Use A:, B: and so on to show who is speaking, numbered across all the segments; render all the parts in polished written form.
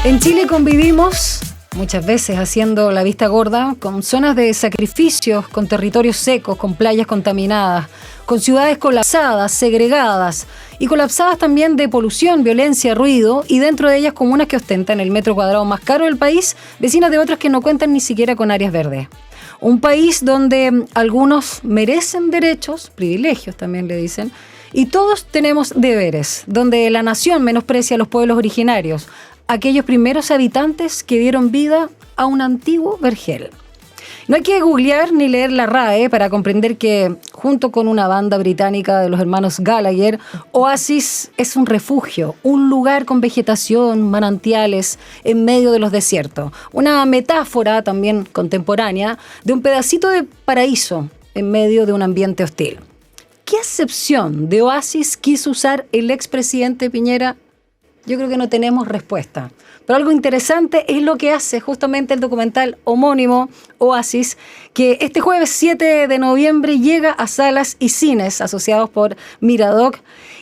A: En Chile convivimos muchas veces haciendo la vista gorda con zonas de sacrificios, con territorios secos, con playas contaminadas, con ciudades colapsadas, segregadas y colapsadas también de polución, violencia, ruido, y dentro de ellas comunas que ostentan el metro cuadrado más caro del país, vecinas de otras que no cuentan ni siquiera con áreas verdes. Un país donde algunos merecen derechos, privilegios también le dicen, y todos tenemos deberes, donde la nación menosprecia a los pueblos originarios, aquellos primeros habitantes que dieron vida a un antiguo vergel. No hay que googlear ni leer la RAE para comprender que, junto con una banda británica de los hermanos Gallagher, Oasis es un refugio, un lugar con vegetación, manantiales, en medio de los desiertos. Una metáfora también contemporánea de un pedacito de paraíso en medio de un ambiente hostil. ¿Qué acepción de Oasis quiso usar el expresidente Piñera? Yo creo que no tenemos respuesta. Pero algo interesante es lo que hace justamente el documental homónimo Oasis, que este jueves 7 de noviembre llega a salas y cines asociados por Miradoc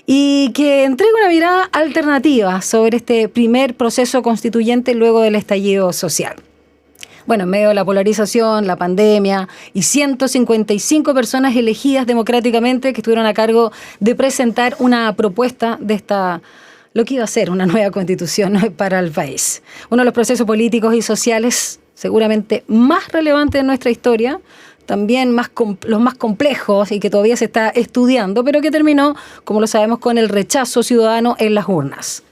A: y que entrega una mirada alternativa sobre este primer proceso constituyente luego del estallido social. Bueno, en medio de la polarización, la pandemia y 155 personas elegidas democráticamente que estuvieron a cargo de presentar una propuesta de lo que iba a ser una nueva constitución para el país. Uno de los procesos políticos y sociales seguramente más relevantes de nuestra historia, también los más complejos y que todavía se está estudiando, pero que terminó, como lo sabemos, con el rechazo ciudadano en las urnas.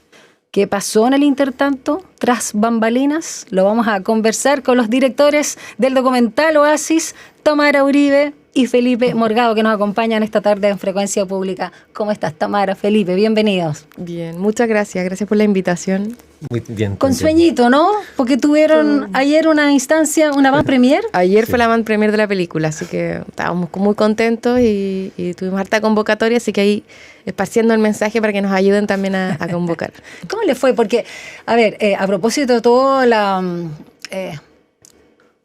A: ¿Qué pasó en el intertanto tras bambalinas? Lo vamos a conversar con los directores del documental Oasis, Tamara Uribe y Felipe Morgado, que nos acompañan esta tarde en Frecuencia Pública. ¿Cómo estás, Tamara, Felipe? Bienvenidos.
B: Bien, muchas gracias. Gracias por la invitación.
C: Muy bien.
A: Con sueñito, ¿no? Porque tuvieron ayer una instancia, una van premier.
B: Ayer fue la van premier de la película, así que estábamos muy contentos y tuvimos harta convocatoria, así que ahí esparciendo el mensaje para que nos ayuden también a convocar.
A: ¿Cómo les fue? Porque, a ver, a propósito de todo el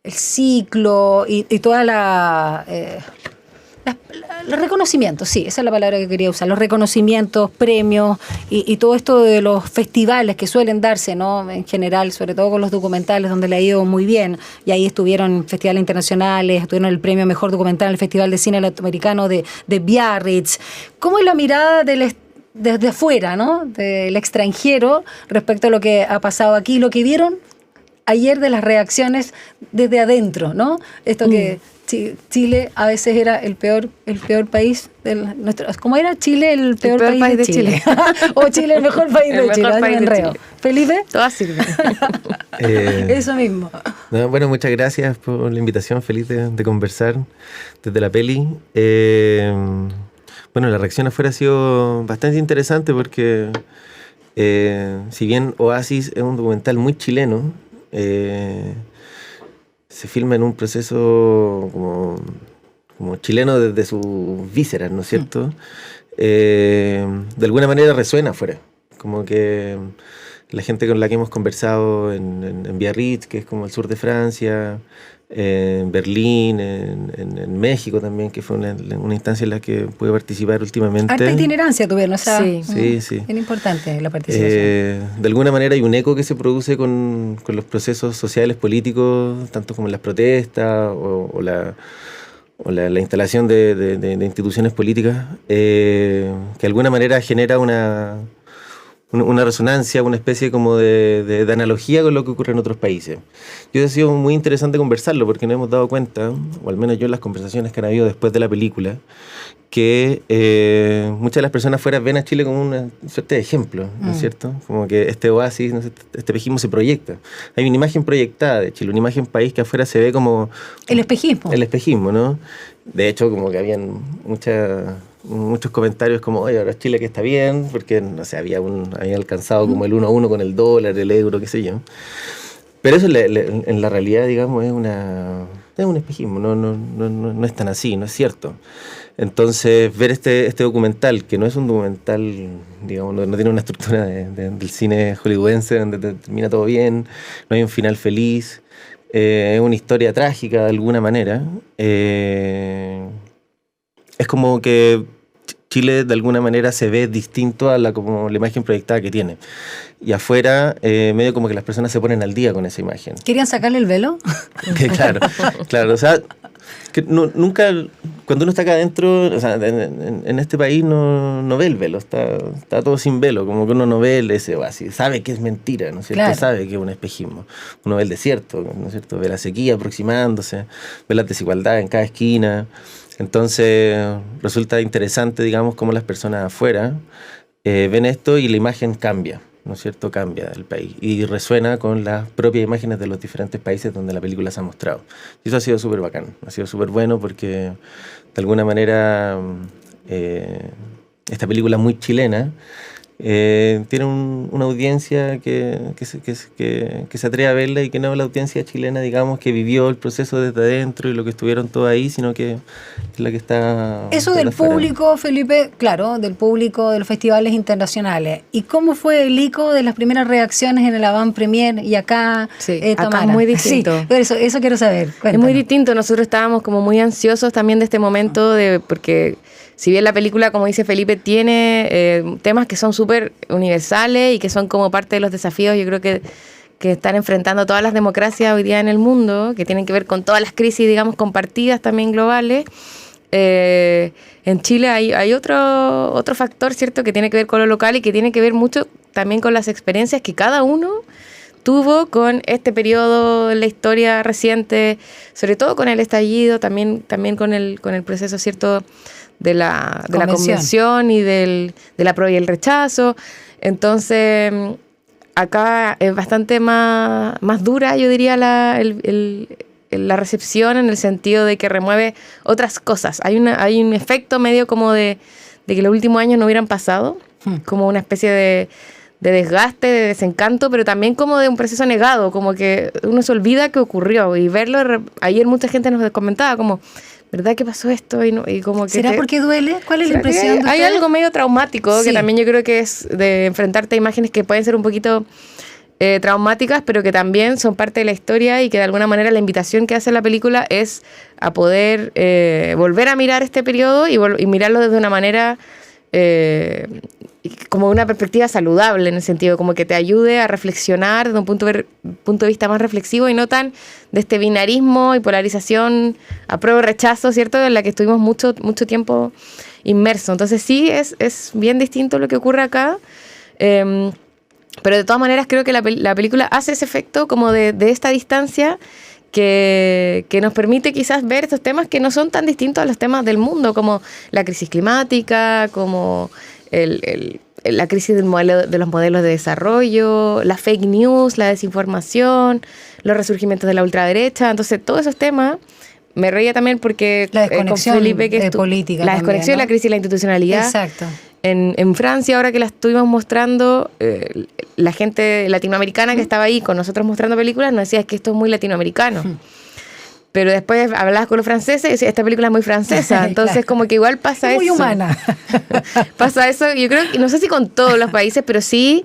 A: ciclo y toda los reconocimientos, sí, esa es la palabra que quería usar, los reconocimientos, premios y todo esto de los festivales que suelen darse, ¿no? En general, sobre todo con los documentales, donde le ha ido muy bien, y ahí estuvieron festivales internacionales, estuvieron el premio Mejor Documental en el Festival de Cine Latinoamericano de Biarritz. ¿Cómo es la mirada desde afuera, ¿no? Del extranjero respecto a lo que ha pasado aquí, lo que vieron ayer de las reacciones desde adentro, ¿no? Esto que Chile a veces era el peor país ¿cómo era? Chile el peor país de Chile. O Chile el mejor país de Chile.
B: Mejor país de Chile.
A: ¿Felipe?
B: Todas sirven.
A: Eso mismo.
C: No, bueno, muchas gracias por la invitación, feliz de conversar desde la peli. Bueno, la reacción afuera ha sido bastante interesante porque si bien Oasis es un documental muy chileno, se filma en un proceso como chileno desde sus vísceras, ¿no es cierto? De alguna manera resuena afuera, como que la gente con la que hemos conversado en Biarritz, que es como el sur de Francia, en Berlín, en México también, que fue una instancia en la que pude participar últimamente.
A: Harta itinerancia tuvieron, o sea,
C: sí.
A: Bien importante la participación.
C: De alguna manera hay un eco que se produce con los procesos sociales, políticos, tanto como las protestas o la instalación de instituciones políticas, que de alguna manera genera una resonancia, una especie como de analogía con lo que ocurre en otros países. Yo ha sido muy interesante conversarlo porque nos hemos dado cuenta, o al menos yo en las conversaciones que han habido después de la película, que muchas de las personas fuera ven a Chile como una suerte de ejemplo, ¿no es cierto? Como que este oasis, ¿no? Este espejismo se proyecta. Hay una imagen proyectada de Chile, una imagen país que afuera se ve como...
A: El espejismo.
C: El espejismo, ¿no? De hecho, como que habían muchos comentarios como, oye, ahora Chile que está bien, porque, no sé, había alcanzado como el 1-1 con el dólar, el euro, qué sé yo. Pero eso en la realidad, digamos, es un espejismo, no es tan así, no es cierto. Entonces, ver este documental, que no es un documental, digamos, no tiene una estructura del cine hollywoodense donde termina todo bien, no hay un final feliz, es una historia trágica de alguna manera. Es como que Chile de alguna manera se ve distinto a como la imagen proyectada que tiene. Y afuera, medio como que las personas se ponen al día con esa imagen.
A: ¿Querían sacarle el velo?
C: Claro, o sea, que nunca, cuando uno está acá adentro, o sea, en este país no ve el velo, está todo sin velo, como que uno no ve ese oasis, sabe que es mentira, ¿no es cierto?
A: Claro.
C: Sabe que es un espejismo. Uno ve el desierto, ¿no es cierto? Ve la sequía aproximándose, ve la desigualdad en cada esquina. Entonces resulta interesante, digamos, cómo las personas afuera ven esto y la imagen cambia, ¿no es cierto? Cambia del país y resuena con las propias imágenes de los diferentes países donde la película se ha mostrado. Y eso ha sido súper bacán, ha sido súper bueno porque de alguna manera esta película muy chilena tiene una audiencia que se atreve a verla y que no es la audiencia chilena, digamos, que vivió el proceso desde adentro y lo que estuvieron todos ahí, sino que es la que está...
A: Eso del público, Felipe, claro, del público de los festivales internacionales. ¿Y cómo fue el ICO de las primeras reacciones en el Avant Premier y acá, Tamara?
B: Acá es muy distinto.
A: Sí, eso quiero saber. Cuéntanos.
B: Es muy distinto. Nosotros estábamos como muy ansiosos también de este momento, porque si bien la película, como dice Felipe, tiene temas que son súper universales y que son como parte de los desafíos, yo creo que están enfrentando todas las democracias hoy día en el mundo, que tienen que ver con todas las crisis, digamos, compartidas también globales. En Chile hay otro factor, ¿cierto?, que tiene que ver con lo local y que tiene que ver mucho también con las experiencias que cada uno tuvo con este periodo en la historia reciente, sobre todo con el estallido, también con el proceso, ¿cierto?, de la convención y de la prueba y el rechazo. Entonces, acá es bastante más dura, yo diría, la recepción, en el sentido de que remueve otras cosas. Hay un efecto medio como de que los últimos años no hubieran pasado, como una especie de desgaste, de desencanto, pero también como de un proceso negado, como que uno se olvida que ocurrió. Y verlo, ayer mucha gente nos comentaba como, ¿verdad que pasó esto? Y como que
A: ¿será porque duele? ¿Cuál es la impresión de
B: hay
A: ustedes?
B: algo medio traumático,
A: Sí.
B: que también yo creo que es de enfrentarte a imágenes que pueden ser un poquito traumáticas, pero que también son parte de la historia y que de alguna manera la invitación que hace la película es a poder volver a mirar este periodo y mirarlo desde una manera como una perspectiva saludable, en el sentido como que te ayude a reflexionar desde un punto de vista más reflexivo y no tan de este binarismo y polarización apruebo rechazo, ¿cierto?, en la que estuvimos mucho tiempo inmersos. Entonces sí, es bien distinto lo que ocurre acá, pero de todas maneras creo que la película hace ese efecto como de esta distancia que nos permite quizás ver estos temas que no son tan distintos a los temas del mundo, como la crisis climática, como la crisis de los modelos de desarrollo, la fake news, la desinformación, los resurgimientos de la ultraderecha. Entonces, todos esos temas, me reía también porque
A: la desconexión
B: con Felipe,
A: de política.
B: la desconexión,
A: también, ¿no?
B: la crisis de la institucionalidad.
A: Exacto.
B: En Francia, ahora que la estuvimos mostrando, la gente latinoamericana que estaba ahí con nosotros mostrando películas nos decía, es que esto es muy latinoamericano. Pero después hablabas con los franceses y decías, esta película es muy francesa. Entonces,
A: claro,
B: como que igual pasa
A: es
B: eso.
A: muy humana.
B: Pasa eso, yo creo que, no sé si con todos los países, pero sí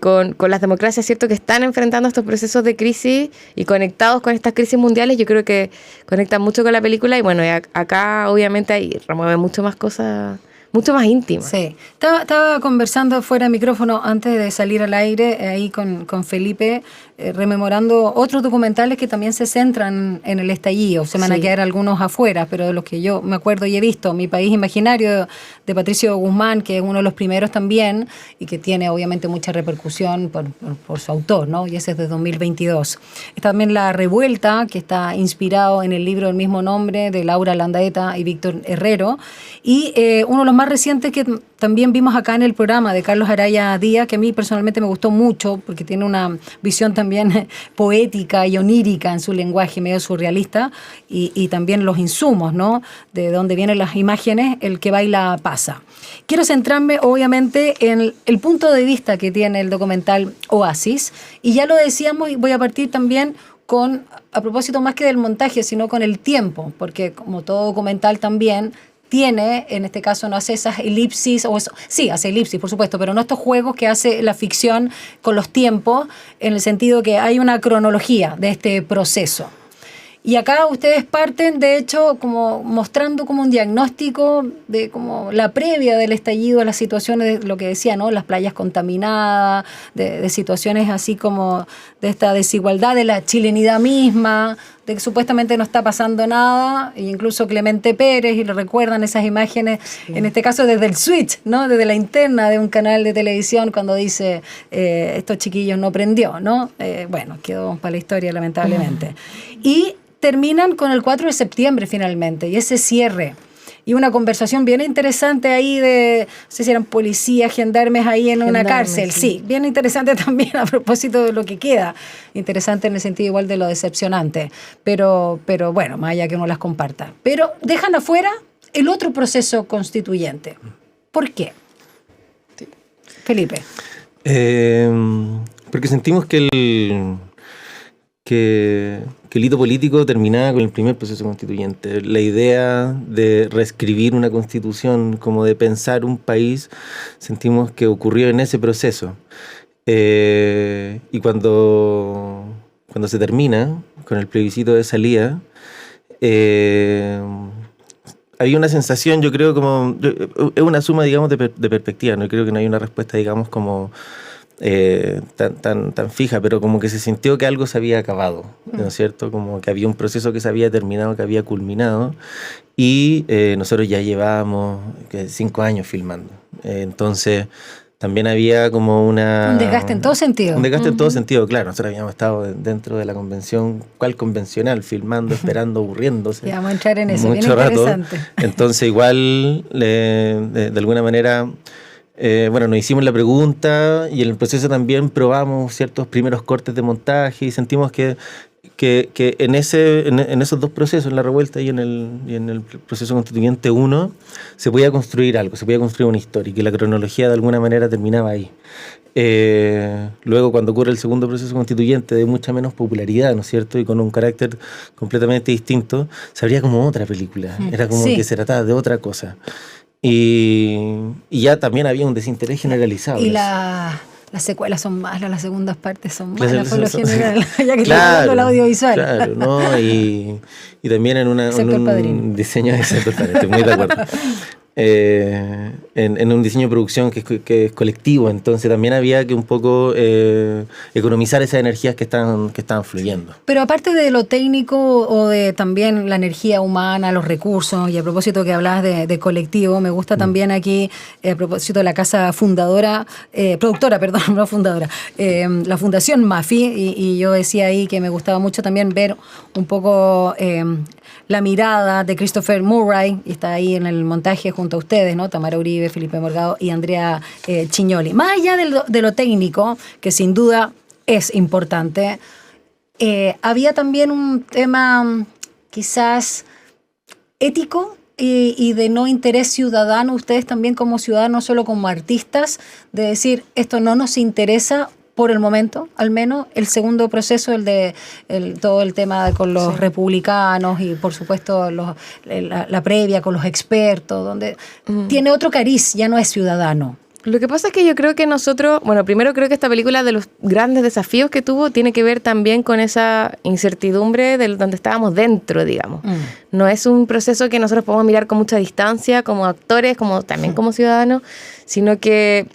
B: con las democracias, ¿cierto?, que están enfrentando estos procesos de crisis y conectados con estas crisis mundiales. Yo creo que conectan mucho con la película y bueno, acá obviamente ahí remueve mucho más cosas, mucho más íntimas.
A: Sí. Estaba conversando fuera de micrófono antes de salir al aire, ahí con Felipe, rememorando otros documentales que también se centran en el estallido. Se van a quedar algunos afuera, pero de los que yo me acuerdo y he visto, Mi País Imaginario, de Patricio Guzmán, que es uno de los primeros también, y que tiene obviamente mucha repercusión por su autor, ¿no? Y ese es de 2022. Está también La Revuelta, que está inspirado en el libro del mismo nombre, de Laura Landaeta y Víctor Herrero. Y uno de los más recientes que también vimos acá en el programa, de Carlos Araya Díaz, que a mí personalmente me gustó mucho, porque tiene una visión también poética y onírica en su lenguaje, medio surrealista, y también los insumos, ¿no?, de dónde vienen las imágenes, El que baila pasa. Quiero centrarme obviamente en el punto de vista que tiene el documental Oasis, y ya lo decíamos, y voy a partir también a propósito más que del montaje, sino con el tiempo, porque como todo documental también tiene, en este caso no hace esas elipsis, sí, hace elipsis, por supuesto, pero no estos juegos que hace la ficción con los tiempos, en el sentido que hay una cronología de este proceso. Y acá ustedes parten, de hecho, como mostrando como un diagnóstico de como la previa del estallido, las situaciones, de lo que decía, ¿no? Las playas contaminadas, de situaciones así como de esta desigualdad de la chilenidad misma, de que supuestamente no está pasando nada, e incluso Clemente Pérez, y le recuerdan esas imágenes, en este caso desde el switch, ¿no? Desde la interna de un canal de televisión, cuando dice, estos chiquillos no prendió, ¿no? Bueno, quedó para la historia, lamentablemente. Y terminan con el 4 de septiembre finalmente, y ese cierre. Y una conversación bien interesante ahí de, no sé si eran policías, gendarmes ahí en una cárcel. Sí, bien interesante también a propósito de lo que queda. Interesante en el sentido igual de lo decepcionante. Pero bueno, más allá que uno las comparta. Pero dejan afuera el otro proceso constituyente. ¿Por qué?
B: Sí.
A: Felipe.
C: Porque sentimos que el hito político terminaba con el primer proceso constituyente. La idea de reescribir una constitución, como de pensar un país, sentimos que ocurrió en ese proceso. Y cuando se termina, con el plebiscito de salida, había una sensación, yo creo, como... es una suma, digamos, de perspectiva. No creo que no hay una respuesta, digamos, como... tan fija, pero como que se sintió que algo se había acabado, ¿no es cierto? Como que había un proceso que se había terminado, que había culminado, y nosotros ya llevábamos 5 años filmando. Entonces también había como un
A: desgaste en todo sentido.
C: Un desgaste en todo sentido, claro. Nosotros habíamos estado dentro de la convención, ¿cuál convencional? Filmando, esperando, aburriéndose.
A: Ya vamos a entrar en eso,
C: mucho
A: bien
C: rato.
A: interesante.
C: Entonces igual, de alguna manera... nos hicimos la pregunta y en el proceso también probamos ciertos primeros cortes de montaje y sentimos que en esos dos procesos, en la revuelta y en el proceso constituyente 1, se podía construir algo, se podía construir una historia y que la cronología de alguna manera terminaba ahí. Luego, cuando ocurre el segundo proceso constituyente de mucha menos popularidad, ¿no es cierto? Y con un carácter completamente distinto, se abría como otra película. Era como que se trataba de otra cosa. Y ya también había un desinterés generalizado.
A: Y las secuelas son malas, las segundas partes son malas por lo general, ya que está hablando el audiovisual.
C: Claro, ¿no? Y también en un diseño de sector padrino, estoy muy de acuerdo. En un diseño de producción que es colectivo, entonces también había que un poco economizar esas energías que estaban fluyendo.
A: Pero aparte de lo técnico o de también la energía humana, los recursos, y a propósito que hablabas de colectivo, me gusta también aquí, a propósito de la casa productora, no fundadora, la Fundación Mafi, y yo decía ahí que me gustaba mucho también ver un poco la mirada de Christopher Murray, y está ahí en el montaje junto a ustedes, ¿no? Tamara Uribe, Felipe Morgado y Andrea Chignoli. Más allá de lo técnico, que sin duda es importante, había también un tema quizás ético y de no interés ciudadano, ustedes también como ciudadanos, solo como artistas, de decir, esto no nos interesa por el momento, al menos. El segundo proceso, todo el tema con los republicanos y por supuesto la previa con los expertos, donde tiene otro cariz, ya no es ciudadano.
B: Lo que pasa es que yo creo que nosotros, primero creo que esta película, de los grandes desafíos que tuvo, tiene que ver también con esa incertidumbre de donde estábamos dentro, digamos. No es un proceso que nosotros podemos mirar con mucha distancia como actores, también como ciudadanos, sino que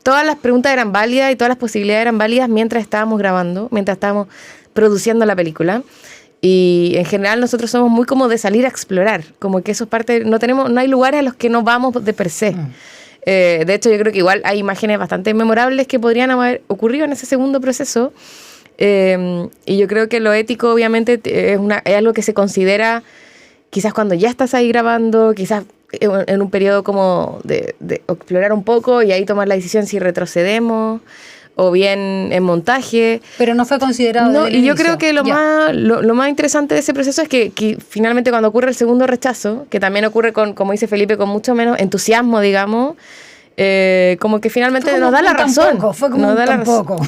B: todas las preguntas eran válidas y todas las posibilidades eran válidas mientras estábamos grabando, mientras estábamos produciendo la película. Y en general nosotros somos muy como de salir a explorar, como que eso es parte, no hay lugares a los que no vamos de per se. De hecho, yo creo que igual hay imágenes bastante memorables que podrían haber ocurrido en ese segundo proceso. Y yo creo que lo ético, obviamente, es algo que se considera quizás cuando ya estás ahí grabando, quizás en un periodo como de explorar un poco y ahí tomar la decisión si retrocedemos o bien en montaje.
A: Pero no fue considerado.
B: No, y yo creo que lo más interesante de ese proceso es que finalmente cuando ocurre el segundo rechazo, que también ocurre como dice Felipe, con mucho menos entusiasmo, digamos, como que finalmente nos da la razón.
A: Fue como tampoco.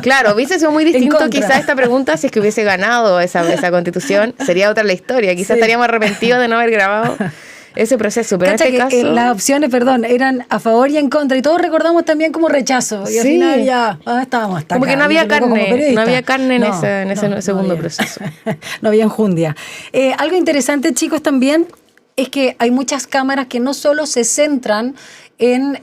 B: Claro, hubiese sido muy distinto quizás esta pregunta si es que hubiese ganado esa constitución, sería otra la historia. Quizás estaríamos arrepentidos de no haber grabado ese proceso. Pero
A: Cacha
B: en este
A: que,
B: caso...
A: las opciones, perdón, eran a favor y en contra, y todos recordamos también como rechazo. Y al
B: Sí.
A: final ya estábamos hasta
B: como
A: acá.
B: que no había carne, no había carne en
A: No,
B: ese
A: no
B: segundo
A: había.
B: proceso.
A: No había enjundia. Algo interesante, chicos, también es que hay muchas cámaras que no solo se centran en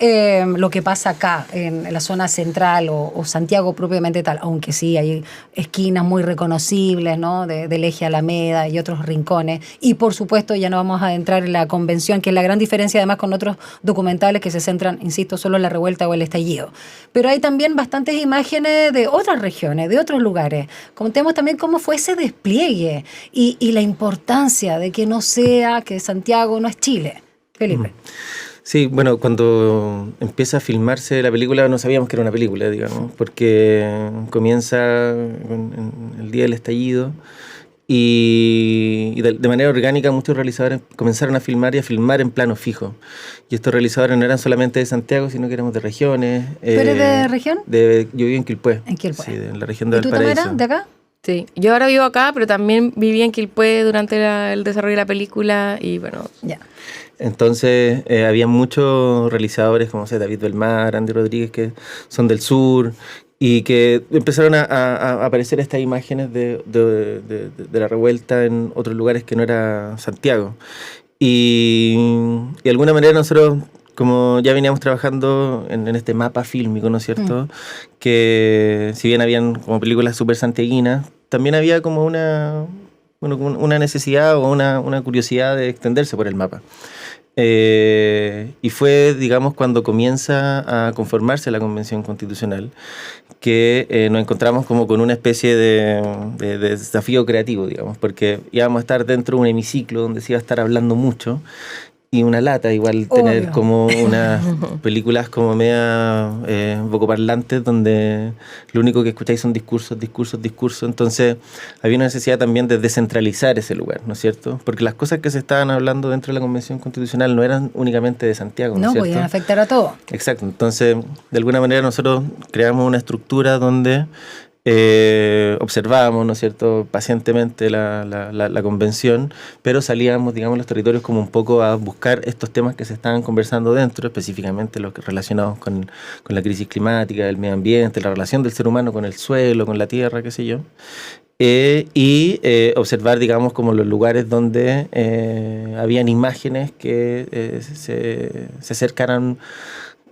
A: lo que pasa acá, en la zona central o Santiago propiamente tal, aunque sí hay esquinas muy reconocibles, ¿no? Del eje Alameda y otros rincones. Y por supuesto ya no vamos a entrar en la convención, que es la gran diferencia además con otros documentales que se centran, insisto, solo en la revuelta o el estallido. Pero hay también bastantes imágenes de otras regiones, de otros lugares. Contemos también cómo fue ese despliegue y la importancia de que no sea que Santiago no es Chile. Felipe.
C: Sí, bueno, cuando empieza a filmarse la película no sabíamos que era una película, digamos, porque comienza en el día del estallido y de manera orgánica muchos realizadores comenzaron a filmar y a filmar en plano fijo. Y estos realizadores no eran solamente de Santiago, sino que éramos de regiones.
A: ¿Tú eres de región?
C: Yo vivo en Quilpué.
A: En Quilpué.
C: Sí, en la región de
A: ¿Y tú,
C: Valparaíso.
A: Tamara, de acá?
B: Sí, yo ahora vivo acá, pero también viví en Quilpué durante el desarrollo de la película y bueno...
A: Ya.
C: Entonces había muchos realizadores como David Belmar, Andy Rodríguez, que son del sur y que empezaron a aparecer estas imágenes de la revuelta en otros lugares que no era Santiago. Y de alguna manera nosotros, como ya veníamos trabajando en este mapa fílmico, ¿no es cierto? Que si bien habían como películas súper santiaguinas, también había como una necesidad o una curiosidad de extenderse por el mapa. Y fue, digamos, cuando comienza a conformarse la Convención Constitucional que nos encontramos como con una especie de desafío creativo, digamos, porque íbamos a estar dentro de un hemiciclo donde se iba a estar hablando mucho y una lata, igual tener
A: Obvio.
C: como unas películas como media vocoparlantes donde lo único que escucháis son discursos. Entonces había una necesidad también de descentralizar ese lugar, ¿no es cierto? Porque las cosas que se estaban hablando dentro de la Convención Constitucional no eran únicamente de Santiago, ¿no es cierto?
A: Podían afectar a todo.
C: Exacto, entonces de alguna manera nosotros creamos una estructura donde observábamos, ¿no es cierto?, pacientemente la convención, pero salíamos, digamos, los territorios como un poco a buscar estos temas que se estaban conversando dentro, específicamente los relacionados con la crisis climática, el medio ambiente, la relación del ser humano con el suelo, con la tierra, qué sé yo. Y observar, digamos, como los lugares donde habían imágenes que se acercaran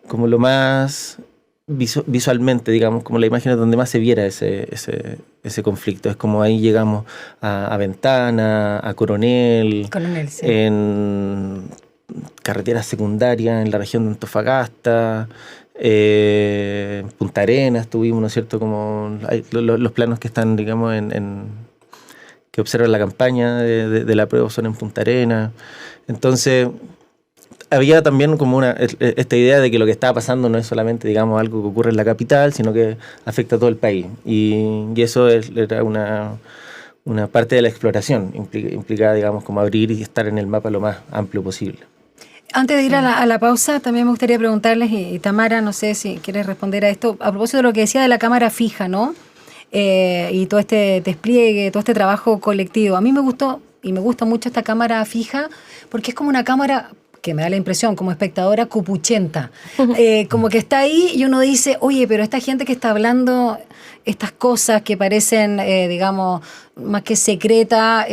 C: como lo más visualmente, digamos, como la imagen donde más se viera ese conflicto. Es como ahí llegamos a Ventana, a Coronel,
A: Sí.
C: en carreteras secundarias en la región de Antofagasta, Punta Arenas tuvimos, ¿no es cierto?, como los planos que están, digamos, que observan la campaña de la prueba son en Punta Arenas. Entonces había también como esta idea de que lo que estaba pasando no es solamente, digamos, algo que ocurre en la capital, sino que afecta a todo el país. Y eso era una parte de la exploración, implicada, digamos, como abrir y estar en el mapa lo más amplio posible.
A: Antes de ir a la pausa, también me gustaría preguntarles, y Tamara, no sé si quieres responder a esto, a propósito de lo que decía de la cámara fija, ¿no? Y todo este despliegue, todo este trabajo colectivo. A mí me gustó y me gusta mucho esta cámara fija porque es como una cámara que me da la impresión como espectadora cupuchenta, como que está ahí y uno dice, oye, pero esta gente que está hablando estas cosas que parecen, digamos, más que secreta,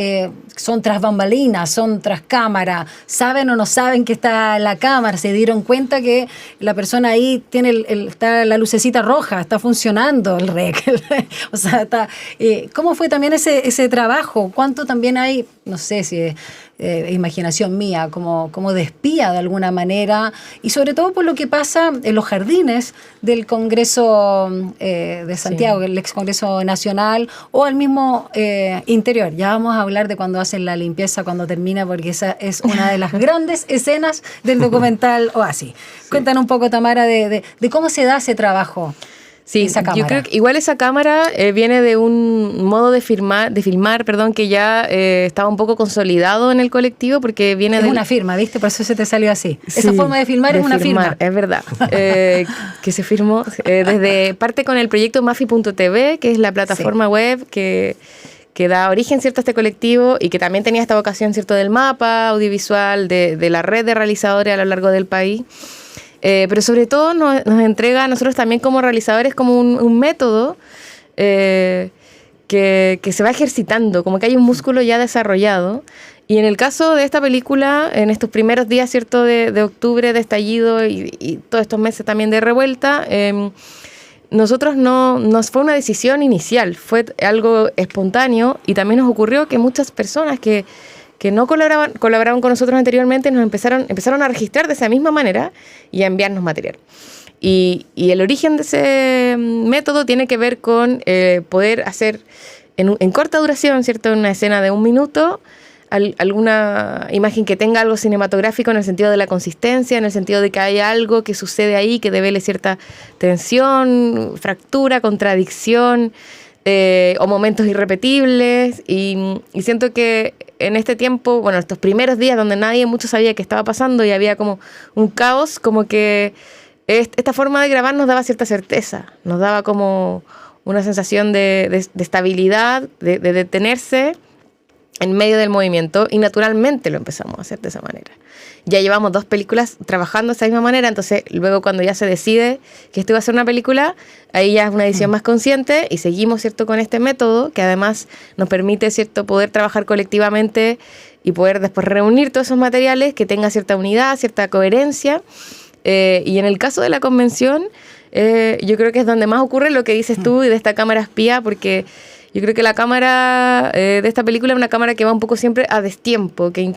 A: son tras bambalinas, son tras cámara, saben o no saben que está la cámara, se dieron cuenta que la persona ahí tiene está la lucecita roja, está funcionando el rec, o sea, está, ¿cómo fue también ese trabajo? ¿Cuánto también hay, no sé si es imaginación mía, como de espía de alguna manera, y sobre todo por lo que pasa en los jardines del Congreso de Santiago, sí, el ex Congreso Nacional, o al mismo interior? Ya vamos a hablar de cuando hacen la limpieza, cuando termina, porque esa es una de las grandes escenas del documental Oasis. Sí. Cuéntanos un poco, Tamara, de cómo se da ese trabajo.
B: Sí, yo creo que igual esa cámara viene de un modo de filmar, que ya estaba un poco consolidado en el colectivo, porque viene
A: de una firma, ¿viste? Por eso se te salió así. Sí, esa forma de filmar es una firma.
B: Es verdad. Que se firmó desde parte con el proyecto Mafi.tv, que es la plataforma web que que da origen, ¿cierto?, a este colectivo y que también tenía esta vocación, ¿cierto?, del mapa audiovisual, de la red de realizadores a lo largo del país. Pero sobre todo nos entrega a nosotros también como realizadores como un método que se va ejercitando, como que hay un músculo ya desarrollado. Y en el caso de esta película, en estos primeros días, ¿cierto?, de octubre, de estallido y todos estos meses también de revuelta, nosotros nos fue una decisión inicial, fue algo espontáneo y también nos ocurrió que muchas personas que no colaboraban con nosotros anteriormente nos empezaron a registrar de esa misma manera y a enviarnos material. Y el origen de ese método tiene que ver con poder hacer en corta duración, ¿cierto?, en una escena de 1 minuto, alguna imagen que tenga algo cinematográfico en el sentido de la consistencia, en el sentido de que hay algo que sucede ahí que devele cierta tensión, fractura, contradicción o momentos irrepetibles. Y siento que en este tiempo, bueno, estos primeros días donde mucho sabía qué estaba pasando y había como un caos, como que esta forma de grabar nos daba cierta certeza, nos daba como una sensación de estabilidad, de detenerse en medio del movimiento, y naturalmente lo empezamos a hacer de esa manera. Ya llevamos 2 películas trabajando de esa misma manera, entonces luego cuando ya se decide que esto iba a ser una película, ahí ya es una decisión más consciente y seguimos, ¿cierto?, con este método que además nos permite, ¿cierto?, poder trabajar colectivamente y poder después reunir todos esos materiales que tenga cierta unidad, cierta coherencia. Y en el caso de la convención, yo creo que es donde más ocurre lo que dices tú y de esta cámara espía, porque yo creo que la cámara de esta película es una cámara que va un poco siempre a destiempo, que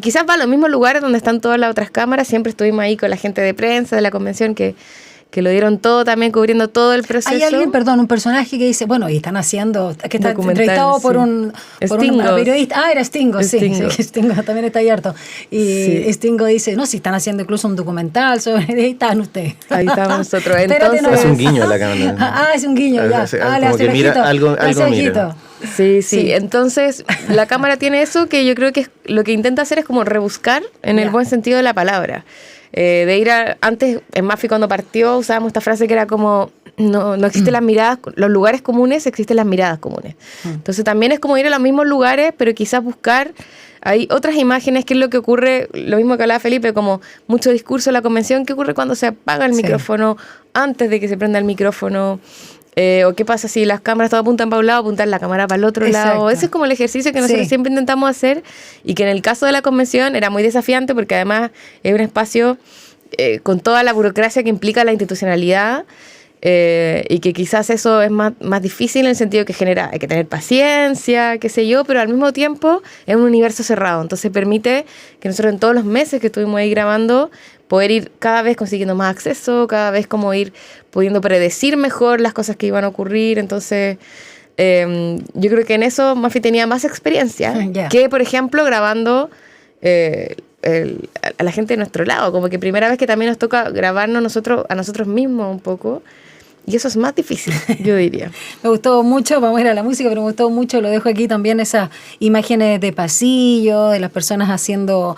B: quizás va a los mismos lugares donde están todas las otras cámaras. Siempre estuvimos ahí con la gente de prensa de la convención que lo dieron todo también, cubriendo todo el proceso.
A: Hay alguien, un personaje que dice, bueno, y están haciendo, que está entrevistado por un periodista. Ah, era Stingo, sí, Stingo también está ahí harto. Y sí. Stingo dice, no, si están haciendo incluso un documental sobre, ahí están ustedes.
B: Ahí estamos nosotros.
C: Entonces, no, es un guiño a la cámara.
A: Es un guiño, ya.
C: Como que mira, algo mira.
B: Sí. Entonces, la cámara tiene eso que yo creo que lo que intenta hacer es como rebuscar en el buen sentido de la palabra. De ir antes, en Mafi cuando partió, usábamos esta frase que era como, no existen las miradas, los lugares comunes, existen las miradas comunes. Entonces también es como ir a los mismos lugares, pero quizás buscar hay otras imágenes, que es lo que ocurre, lo mismo que hablaba Felipe, como mucho discurso en la convención, ¿qué ocurre cuando se apaga el micrófono, antes de que se prenda el micrófono? O qué pasa si las cámaras todas apuntan para un lado, apuntar la cámara para el otro lado. Ese es como el ejercicio que nosotros siempre intentamos hacer, y que en el caso de la convención era muy desafiante, porque además es un espacio con toda la burocracia que implica la institucionalidad, y que quizás eso es más difícil en el sentido que hay que tener paciencia, qué sé yo, pero al mismo tiempo es un universo cerrado. Entonces permite que nosotros en todos los meses que estuvimos ahí grabando poder ir cada vez consiguiendo más acceso, cada vez como ir pudiendo predecir mejor las cosas que iban a ocurrir. Entonces, yo creo que en eso Mafi tenía más experiencia que, por ejemplo, grabando a la gente de nuestro lado. Como que primera vez que también nos toca grabarnos a nosotros mismos un poco. Y eso es más difícil, yo diría.
A: Me gustó mucho, vamos a ir a la música, pero me gustó mucho, lo dejo aquí también, esas imágenes de pasillo, de las personas haciendo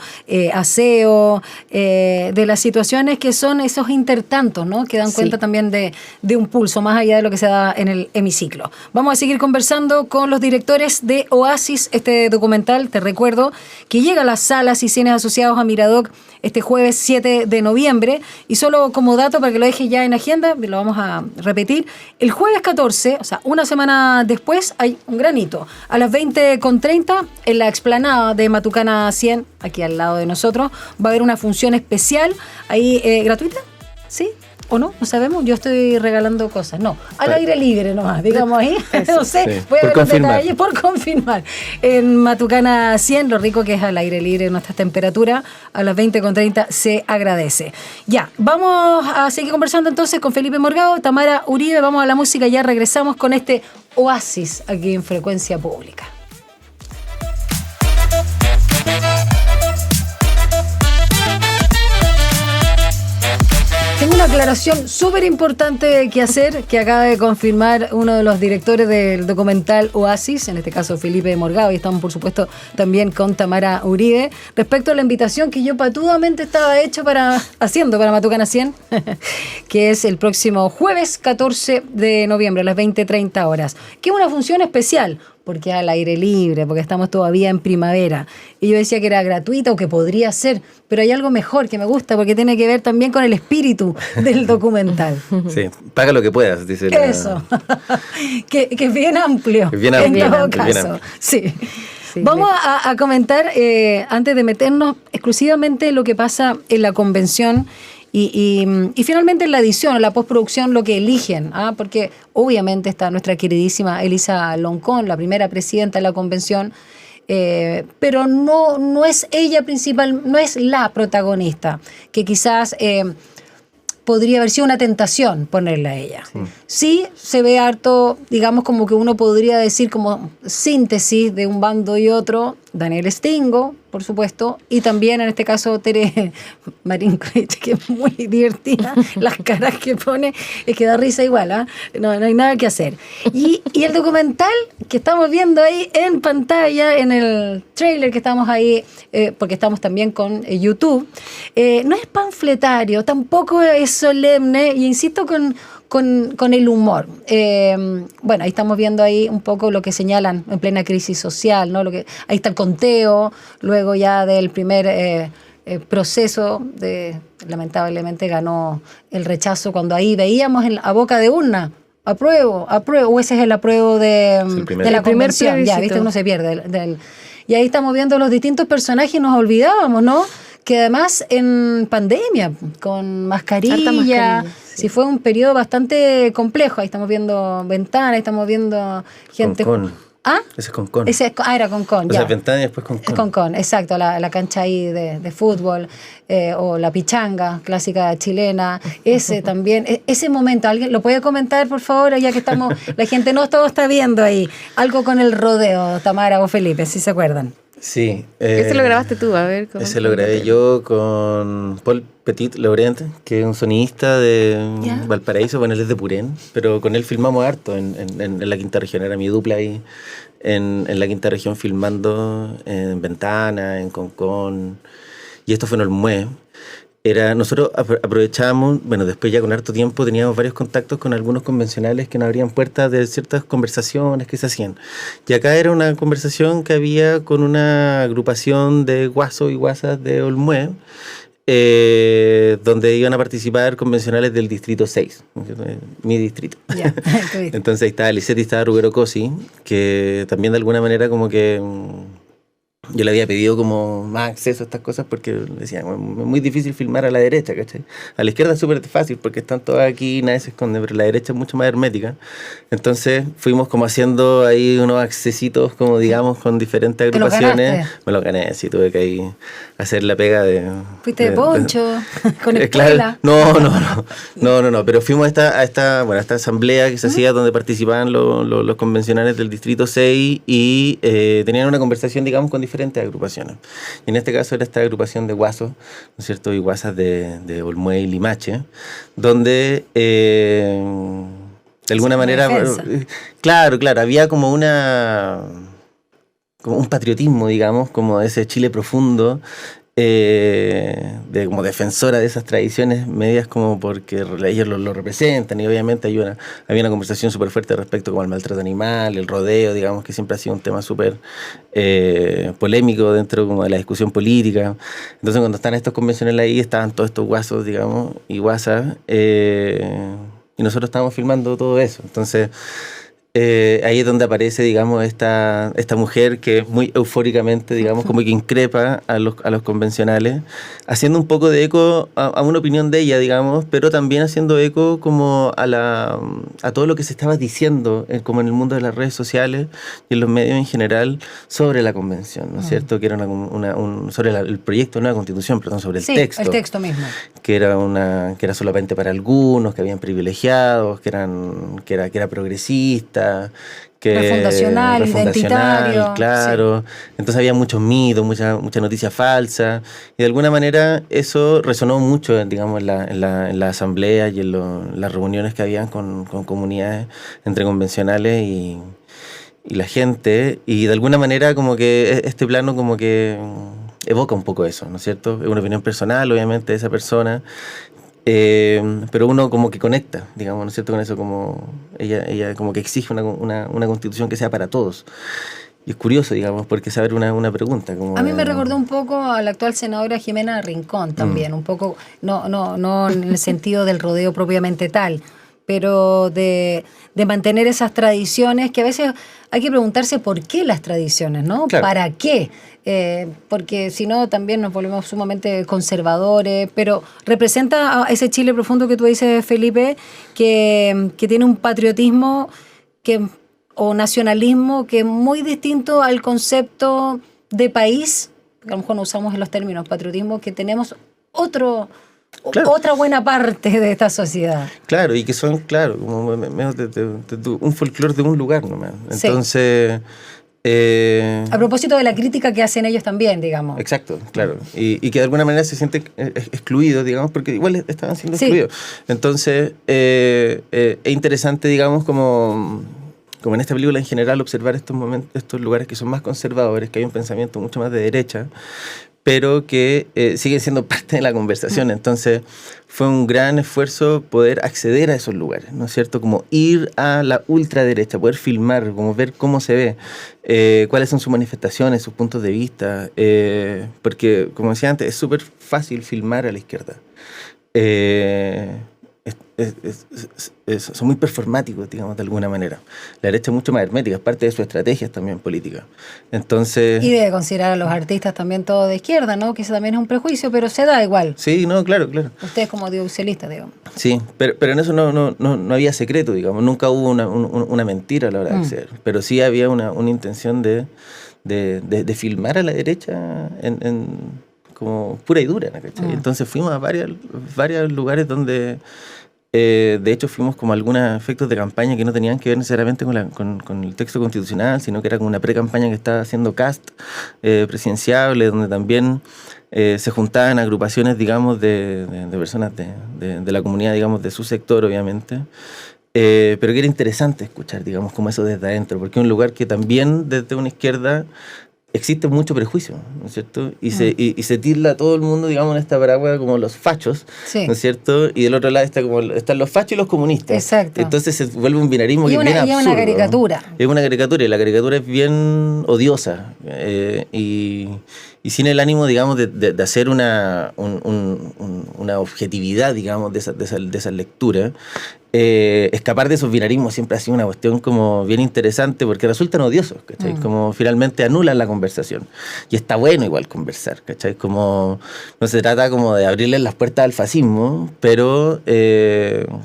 A: aseo, de las situaciones que son esos intertantos, ¿no? Que dan cuenta también de un pulso, más allá de lo que se da en el hemiciclo. Vamos a seguir conversando con los directores de Oasis, este documental. Te recuerdo que llega a las salas y cines asociados a Miradoc este jueves 7 de noviembre. Y solo como dato, para que lo dejes ya en agenda, lo vamos a repetir, el jueves 14, o sea, una semana después, hay un gran hito. A las 20:30, en la explanada de Matucana 100, aquí al lado de nosotros, va a haber una función especial, ahí gratuita, ¿sí? ¿O no? No sabemos, yo estoy regalando cosas. No, al aire libre nomás, digamos ahí. No sé, voy a ver los detalles por confirmar. En Matucana 100, lo rico que es al aire libre, nuestras temperaturas, a las 20:30 se agradece. Ya, vamos a seguir conversando entonces con Felipe Morgado, Tamara Uribe, vamos a la música, ya regresamos con este Oasis aquí en Frecuencia Pública. Tengo una aclaración súper importante que hacer, que acaba de confirmar uno de los directores del documental Oasis, en este caso Felipe Morgado, y estamos por supuesto también con Tamara Uribe, respecto a la invitación que yo patudamente estaba haciendo para Matucana 100, que es el próximo jueves 14 de noviembre a las 20:30 horas, que es una función especial. porque al aire libre, porque estamos todavía en primavera. Y yo decía que era gratuita o que podría ser, pero hay algo mejor que me gusta porque tiene que ver también con el espíritu del documental.
C: Sí, paga lo que puedas, dice la...
A: Eso, que es bien amplio,
C: Es bien amplio,
A: en todo
C: es bien
A: caso.
C: amplio.
A: Sí.
B: Sí,
A: Vamos a comentar, antes de meternos exclusivamente en lo que pasa en la convención y finalmente en la edición, en la postproducción, lo que eligen, porque obviamente está nuestra queridísima Elisa Loncón, la primera presidenta de la convención, pero no es ella principal, no es la protagonista, que quizás podría haber sido una tentación ponerla a ella. Sí, se ve harto, digamos, como que uno podría decir como síntesis de un bando y otro, Daniel Stingo, por supuesto, y también en este caso Tere Marín Creech, que es muy divertida, las caras que pone, es que da risa igual, no hay nada que hacer. Y el documental que estamos viendo ahí en pantalla, en el trailer que estamos ahí, porque estamos también con YouTube, no es panfletario, tampoco es solemne, y insisto con el humor. Bueno, ahí estamos viendo ahí un poco lo que señalan en plena crisis social, ¿no? Ahí está el conteo, luego ya del primer proceso, lamentablemente ganó el rechazo, cuando ahí veíamos a boca de urna, apruebo, o ese es el apruebo de la convención, ya, viste, uno se pierde. Y ahí estamos viendo los distintos personajes y nos olvidábamos, ¿no? Que además en pandemia, con mascarilla, sí, fue un periodo bastante complejo. Ahí estamos viendo Ventana, estamos viendo gente...
C: Ese es Concón.
A: Era Concón, ya.
C: O sea, Ventana y después Concón.
A: Concón, exacto, la cancha ahí de fútbol, o la pichanga clásica chilena, ese también, ese momento, ¿alguien lo puede comentar, por favor? Ya que estamos, la gente no todo está viendo ahí, algo con el rodeo, Tamara o Felipe, si se acuerdan.
C: Sí.
B: Ese lo grabaste tú, a ver.
C: Ese lo grabé yo con Paul Petit Laurent, que es un sonidista de Valparaíso, bueno, él es de Purén, pero con él filmamos harto en la quinta región, era mi dupla ahí en la quinta región filmando en Ventana, en Concón, y esto fue en Olmué. Nosotros aprovechábamos, bueno, después ya con harto tiempo teníamos varios contactos con algunos convencionales que nos abrían puertas de ciertas conversaciones que se hacían. Y acá era una conversación que había con una agrupación de guasos y guasas de Olmué, donde iban a participar convencionales del distrito 6, mi distrito.
A: Yeah.
C: Entonces ahí estaba Lisette y estaba Rubero Cosi, que también de alguna manera como que... Yo le había pedido como más acceso a estas cosas porque decía, es muy difícil filmar a la derecha, ¿cachai? A la izquierda es súper fácil porque están todas aquí, nadie se esconde, pero la derecha es mucho más hermética. Entonces fuimos como haciendo ahí unos accesitos, como digamos, con diferentes agrupaciones. Me lo gané, sí, tuve que ahí hacer la pega de...
A: ¿Fuiste de poncho? ¿Con escuela?
C: Claro, no, pero fuimos a esta asamblea que se hacía donde participaban los convencionales del Distrito 6 y tenían una conversación, digamos, con diferentes agrupaciones. Y en este caso era esta agrupación de guasos, ¿no es cierto? Y guasas de Olmué y Limache, donde de alguna manera... Claro, había como un patriotismo, digamos, como ese Chile profundo, como defensora de esas tradiciones medias, como porque ellos lo representan, y obviamente había una conversación súper fuerte respecto como al maltrato animal, el rodeo, digamos, que siempre ha sido un tema súper polémico dentro como de la discusión política. Entonces cuando están estos convencionales ahí, estaban todos estos guasos, digamos, y guasas, y nosotros estábamos filmando todo eso. Entonces ahí es donde aparece, digamos, esta mujer que muy eufóricamente, digamos, como que increpa a los convencionales, haciendo un poco de eco a una opinión de ella, digamos, pero también haciendo eco como a todo lo que se estaba diciendo como en el mundo de las redes sociales y en los medios en general sobre la convención, ¿no es cierto? Que era sobre el proyecto de nueva constitución, perdón, sobre el texto.
A: El texto mismo.
C: Que era solamente para algunos, que habían privilegiados, que era progresista,
A: refundacional, identitario,
C: claro. Sí. Entonces había muchos mitos, mucha noticia falsa, y de alguna manera eso resonó mucho, digamos, en la asamblea y en las reuniones que habían con comunidades entre convencionales y la gente, y de alguna manera como que este plano como que evoca un poco eso, ¿no es cierto? Es una opinión personal, obviamente, de esa persona, pero uno como que conecta, digamos, ¿no es cierto?, con eso, como ella como que exige una constitución que sea para todos. Y es curioso, digamos, porque saber una pregunta. Como
A: a mí me recordó un poco a la actual senadora Jimena Rincón también, un poco, no en el sentido del rodeo propiamente tal, pero de mantener esas tradiciones que a veces hay que preguntarse por qué las tradiciones, ¿no?
C: Claro.
A: ¿Para qué? Porque si no también nos volvemos sumamente conservadores, pero representa a ese Chile profundo que tú dices, Felipe, que tiene un patriotismo o nacionalismo que es muy distinto al concepto de país, que a lo mejor no usamos en los términos patriotismo, que tenemos otra buena parte de esta sociedad.
C: Claro, y que son, claro, como menos un folclore de un lugar nomás. Entonces...
A: a propósito de la crítica que hacen ellos también, digamos.
C: Exacto, claro. Y que de alguna manera se siente excluido, digamos, porque igual estaban siendo excluidos. Entonces, es interesante, digamos, como en esta película en general, observar estos lugares que son más conservadores, que hay un pensamiento mucho más de derecha, pero que siguen siendo parte de la conversación. Entonces, fue un gran esfuerzo poder acceder a esos lugares, ¿no es cierto? Como ir a la ultraderecha, poder filmar, como ver cómo se ve, cuáles son sus manifestaciones, sus puntos de vista, porque, como decía antes, es súper fácil filmar a la izquierda. Son muy performáticos, digamos, de alguna manera. La derecha es mucho más hermética, es parte de su estrategia también política. Entonces...
A: Y debe considerar a los artistas también todo de izquierda, ¿no? Que eso también es un prejuicio, pero se da igual.
C: Sí, no, claro.
A: Ustedes como audiovisualistas, digamos.
C: Sí, pero en eso no había secreto, digamos. Nunca hubo una mentira a la hora de acceder. Pero sí había una intención de filmar a la derecha como pura y dura, ¿no? Entonces fuimos a varios lugares donde... de hecho fuimos como a algunos efectos de campaña que no tenían que ver necesariamente con el texto constitucional, sino que era como una pre-campaña que estaba haciendo CAST presidenciable, donde también se juntaban agrupaciones, digamos, de personas de la comunidad, digamos, de su sector, obviamente, pero que era interesante escuchar, digamos, como eso desde adentro, porque es un lugar que también desde una izquierda existe mucho prejuicio, ¿no es cierto? Y se tilda a todo el mundo, digamos, en esta paraguas como los fachos,
A: sí,
C: ¿no es cierto? Y del otro lado están los fachos y los comunistas.
A: Exacto.
C: Entonces se vuelve un binarismo que es bien absurdo.
A: Y una caricatura.
C: Es una caricatura, y la caricatura es bien odiosa. Y sin el ánimo, digamos, de hacer una objetividad, digamos, de esa lectura. Escapar de esos binarismos siempre ha sido una cuestión como bien interesante porque resultan odiosos, ¿cachai? Como finalmente anulan la conversación. Y está bueno igual conversar, ¿cachai? Como no se trata como de abrirles las puertas al fascismo, pero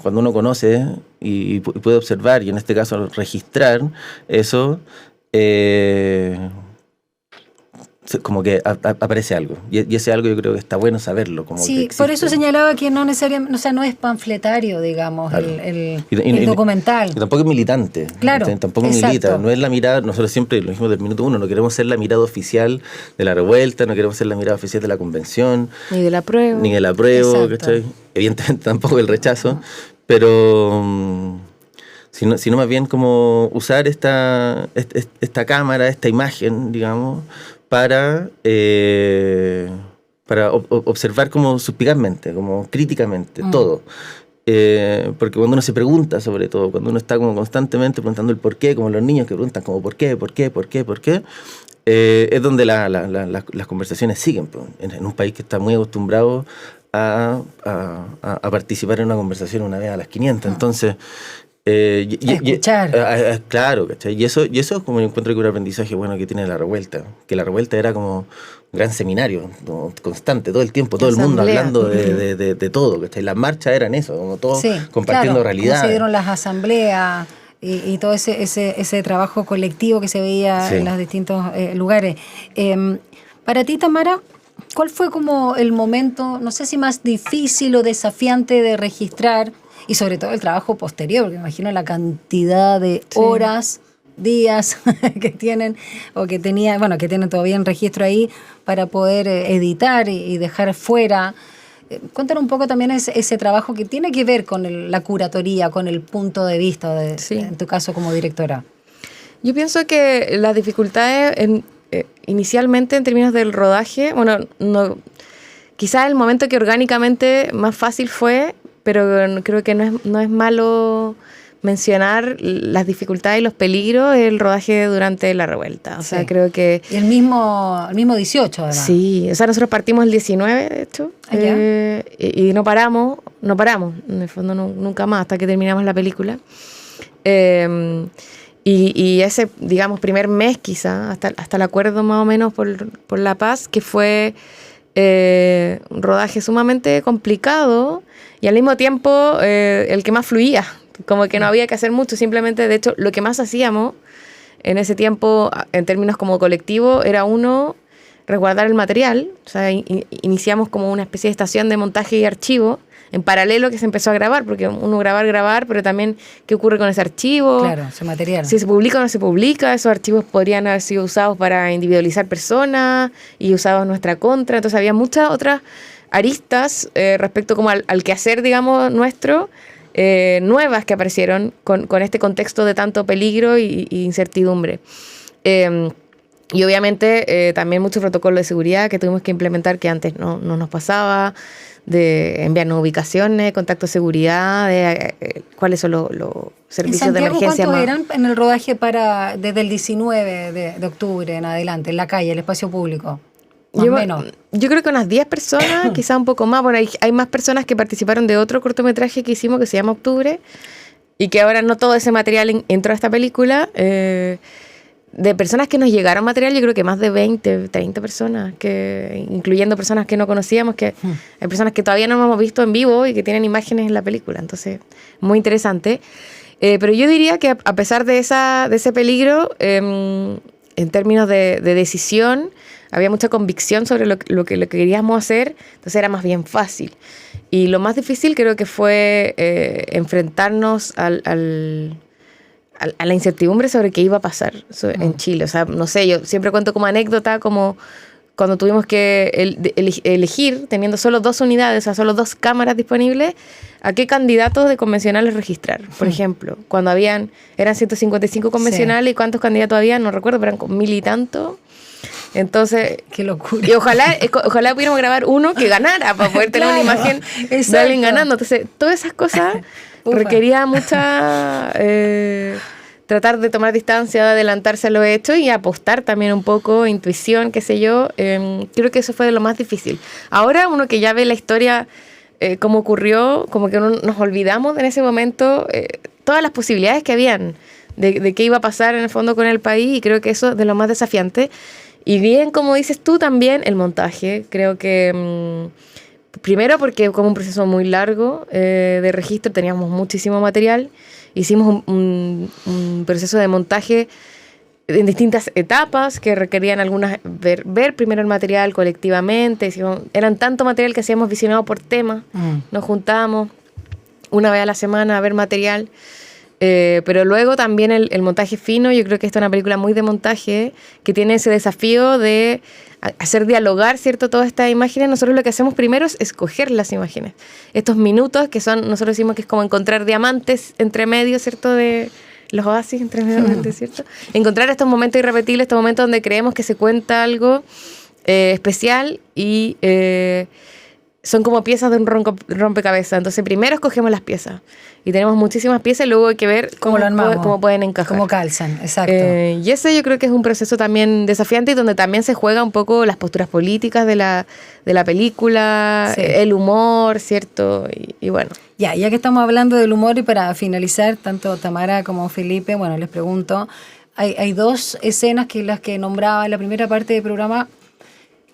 C: cuando uno conoce y puede observar, y en este caso registrar eso, como que aparece algo, y ese algo yo creo que está bueno saberlo. Como
A: sí, por eso señalaba que no necesariamente, o sea, no es panfletario, digamos, claro, el documental.
C: Y tampoco es militante.
A: Claro,
C: tampoco milita, no es la mirada, nosotros siempre lo dijimos del minuto uno, no queremos ser la mirada oficial de la revuelta, no queremos ser la mirada oficial de la convención.
B: Ni de la prueba.
C: ¿cachai? Evidentemente tampoco el rechazo, pero... Sino más bien como usar esta cámara, esta imagen, digamos, para observar como suspicazmente, como críticamente, todo. Porque cuando uno se pregunta, sobre todo, cuando uno está como constantemente preguntando el por qué, como los niños que preguntan como por qué, es donde las conversaciones siguen, pues, en un país que está muy acostumbrado a participar en una conversación una vez a las 500. Entonces...
A: escuchar.
C: Claro, ¿cachai? Y eso es como yo encuentro que un aprendizaje bueno que tiene la revuelta, que la revuelta era como un gran seminario, ¿no? Constante, todo el tiempo, todo el mundo hablando de todo, ¿cachai? Las marchas eran eso, como todos compartiendo realidad.
A: Cómo se dieron las asambleas y todo ese trabajo colectivo que se veía en los distintos lugares. Para ti, Tamara, ¿cuál fue como el momento, no sé si más difícil o desafiante de registrar? Y sobre todo el trabajo posterior, porque me imagino la cantidad de horas, días que tienen, o que tenían, bueno, que tienen todavía en registro ahí para poder editar y dejar fuera. Cuéntanos un poco también ese trabajo que tiene que ver con la curatoría, con el punto de vista, en tu caso como directora.
B: Yo pienso que las dificultades inicialmente en términos del rodaje, bueno, no... quizás el momento que orgánicamente más fácil fue, pero creo que no es malo mencionar las dificultades y los peligros del rodaje durante la revuelta. O sea, creo que...
A: Y el mismo 18, además.
B: Sí, o sea, nosotros partimos el 19, de hecho, y no paramos, en el fondo nunca más, hasta que terminamos la película. Y ese, digamos, primer mes quizá, hasta el acuerdo más o menos por la paz, que fue un rodaje sumamente complicado y al mismo tiempo el que más fluía. Como que no había que hacer mucho, simplemente, de hecho, lo que más hacíamos en ese tiempo, en términos como colectivo, era resguardar el material. O sea, iniciamos como una especie de estación de montaje y archivo, en paralelo que se empezó a grabar, porque uno grabar, pero también qué ocurre con ese archivo.
A: Claro, ese material.
B: Si se publica o no se publica, esos archivos podrían haber sido usados para individualizar personas y usados en nuestra contra. Entonces había muchas otras aristas respecto como al quehacer, digamos, nuestro, nuevas que aparecieron con este contexto de tanto peligro y incertidumbre. Y obviamente también mucho protocolo de seguridad que tuvimos que implementar que antes no nos pasaba, de enviarnos ubicaciones, contacto de seguridad, de cuáles son los servicios de emergencia.
A: ¿Cuántos eran en el rodaje desde el 19 de octubre en adelante, en la calle, el espacio público?
B: Yo creo que unas 10 personas, quizá un poco más. Bueno, hay más personas que participaron de otro cortometraje que hicimos que se llama Octubre y que ahora no todo ese material entró a esta película. De personas que nos llegaron material, yo creo que más de 20, 30 personas, incluyendo personas que no conocíamos, que hay personas que todavía no hemos visto en vivo y que tienen imágenes en la película. Entonces, muy interesante. Pero yo diría que a pesar de ese peligro, en términos de decisión, había mucha convicción sobre lo que queríamos hacer, entonces era más bien fácil. Y lo más difícil creo que fue enfrentarnos a la incertidumbre sobre qué iba a pasar en Chile. O sea, no sé, yo siempre cuento como anécdota, como cuando tuvimos que elegir, teniendo solo 2 unidades, o sea, solo 2 cámaras disponibles, a qué candidatos de convencionales registrar. Por ejemplo, cuando eran 155 convencionales, y cuántos candidatos había, no recuerdo, pero eran con 1000 y tanto. Entonces,
A: qué locura.
B: Y ojalá pudiéramos grabar uno que ganara para poder tener una imagen de alguien ganando. Entonces, todas esas cosas requería mucha tratar de tomar distancia, de adelantarse a lo hecho y apostar también un poco, intuición, qué sé yo. Creo que eso fue de lo más difícil. Ahora uno que ya ve la historia cómo ocurrió, como que nos olvidamos en ese momento todas las posibilidades que habían de qué iba a pasar en el fondo con el país, y creo que eso es de lo más desafiante. Y bien, como dices tú, también el montaje. Creo que primero porque como un proceso muy largo de registro, teníamos muchísimo material. Hicimos un proceso de montaje en distintas etapas que requerían algunas ver primero el material colectivamente. Eran tanto material que hacíamos visionado por tema. Nos juntábamos una vez a la semana a ver material. Pero luego también el montaje fino. Yo creo que esta es una película muy de montaje que tiene ese desafío de hacer dialogar, ¿cierto?, todas estas imágenes. Nosotros lo que hacemos primero es escoger las imágenes. Estos minutos que nosotros decimos que es como encontrar diamantes entre medio, ¿cierto?, de los oasis entre medio del desierto. Encontrar estos momentos irrepetibles, estos momentos donde creemos que se cuenta algo especial y son como piezas de un rompecabezas. Entonces primero escogemos las piezas y tenemos muchísimas piezas y luego hay que ver cómo pueden encajar.
A: Cómo calzan, exacto.
B: Y ese yo creo que es un proceso también desafiante y donde también se juega un poco las posturas políticas de la película, sí, el humor, ¿cierto? Y bueno.
A: Ya que estamos hablando del humor, y para finalizar, tanto Tamara como Felipe, bueno, les pregunto, hay 2 escenas que las que nombraba en la primera parte del programa